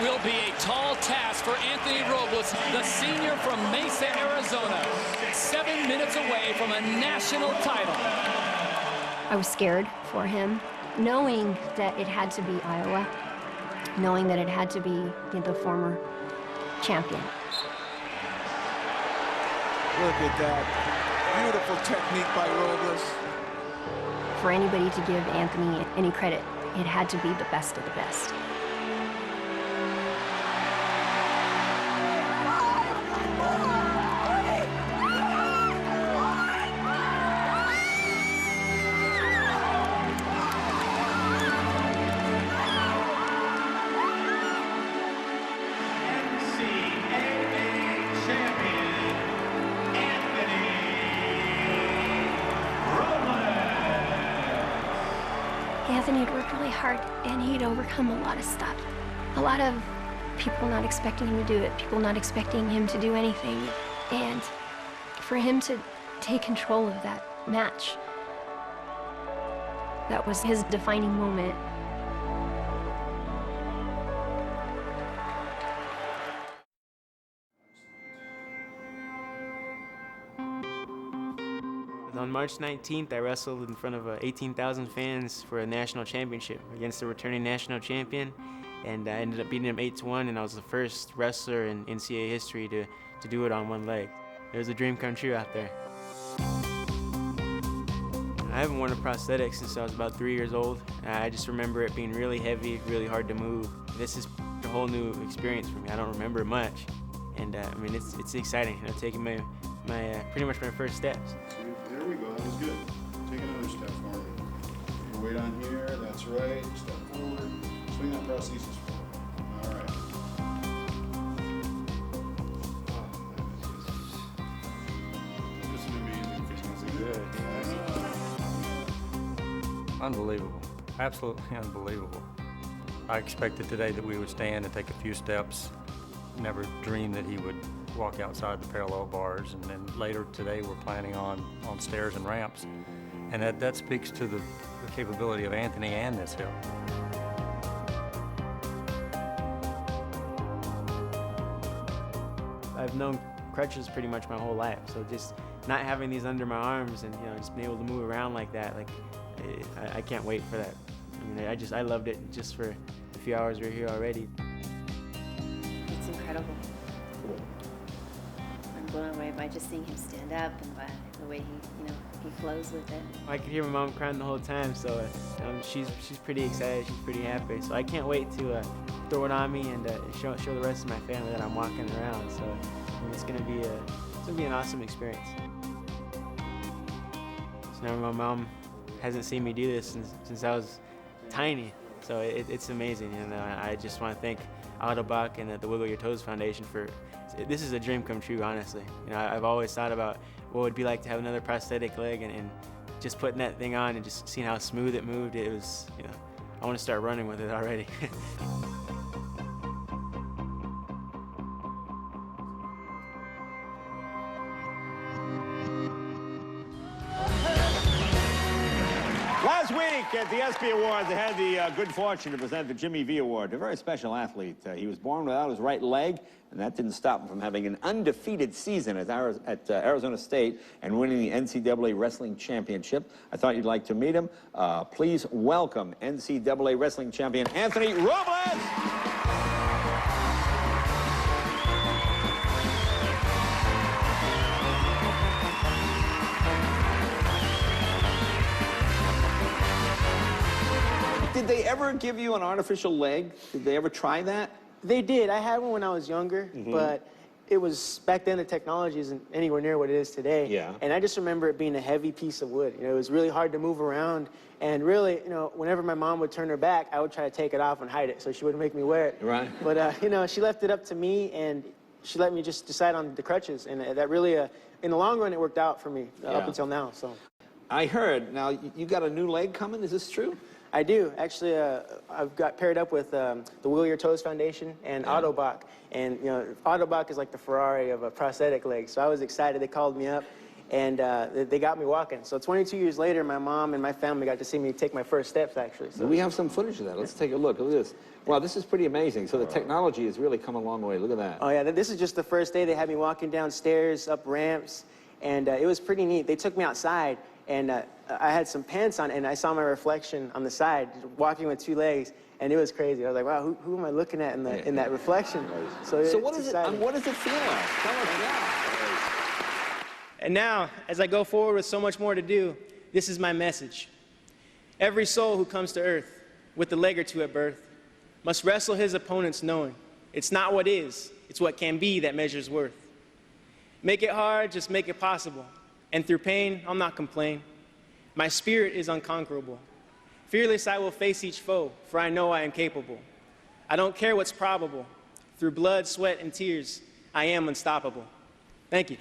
will be a tall task for Anthony Robles, the senior from Mesa, Arizona, 7 minutes away from a national title. I was scared for him, knowing that it had to be Iowa, knowing that it had to be the former champion. Look at that. Beautiful technique by Robles. For anybody to give Anthony any credit, it had to be the best of the best. Anthony had worked really hard, and he'd overcome a lot of stuff. A lot of people not expecting him to do it, people not expecting him to do anything. And for him to take control of that match, that was his defining moment. On March 19th, I wrestled in front of 18,000 fans for a national championship against the returning national champion, and I ended up beating him 8-1, and I was the first wrestler in NCAA history to do it on one leg. It was a dream come true out there. I haven't worn a prosthetic since I was about 3 years old. I just remember it being really heavy, really hard to move. This is a whole new experience for me. I don't remember much, and I mean it's exciting. You know, taking my pretty much my first steps. There we go, that was good. Take another step forward. Your weight on here, that's right. Step forward. Swing that prosthesis forward. All right. This is an amazing feeling. Good. Unbelievable. Absolutely unbelievable. I expected today that we would stand and take a few steps. Never dreamed that he would walk outside the parallel bars, and then later today we're planning on stairs and ramps. And that speaks to the capability of Anthony and this hip. I've known crutches pretty much my whole life, so just not having these under my arms and just being able to move around like that, I can't wait for that. I mean, I loved it just for the few hours we're here already. It's incredible. I'm blown away by just seeing him stand up and by the way he flows with it. I could hear my mom crying the whole time, so she's pretty excited, she's pretty happy. So I can't wait to throw it on me and show the rest of my family that I'm walking around. So I mean, it's gonna be an awesome experience. So now my mom hasn't seen me do this since I was tiny, so it's amazing. And I just want to thank Autobach and the Wiggle Your Toes Foundation for. This is a dream come true, honestly. I've always thought about what it would be like to have another prosthetic leg, and just putting that thing on and just seeing how smooth it moved. It was, I want to start running with it already. Last week at the ESPYS Awards, I had the good fortune to present the Jimmy V Award to a very special athlete. He was born without his right leg, and that didn't stop him from having an undefeated season at Arizona State and winning the NCAA Wrestling Championship. I thought you'd like to meet him. Please welcome NCAA Wrestling Champion Anthony Robles! Did they ever give you an artificial leg? Did they ever try that? They did. I had one when I was younger, but it was, back then the technology isn't anywhere near what it is today. Yeah. And I just remember it being a heavy piece of wood. It was really hard to move around. And really, whenever my mom would turn her back, I would try to take it off and hide it so she wouldn't make me wear it. Right. But, she left it up to me, and she let me just decide on the crutches. And that really, in the long run, it worked out for me up until now. So. I heard, now, you got a new leg coming, is this true? I do. Actually, I've got paired up with the Wiggle Your Toes Foundation and Autobach. And, Autobach is like the Ferrari of a prosthetic leg. So I was excited. They called me up. and they got me walking. So 22 years later, my mom and my family got to see me take my first steps, actually. So. We have some footage of that. Let's take a look. Look at this. Wow, this is pretty amazing. So the technology has really come a long way. Look at that. Oh, yeah, this is just the first day. They had me walking downstairs, up ramps, and it was pretty neat. They took me outside, and I had some pants on, and I saw my reflection on the side, walking with 2 legs, and it was crazy. I was like, wow, who am I looking at in that reflection? So what does it feel like? Tell us now. And now, as I go forward with so much more to do, this is my message. Every soul who comes to earth with a leg or two at birth must wrestle his opponents knowing it's not what is, it's what can be that measures worth. Make it hard, just make it possible. And through pain, I'll not complain. My spirit is unconquerable. Fearless I will face each foe, for I know I am capable. I don't care what's probable. Through blood, sweat, and tears, I am unstoppable. Thank you.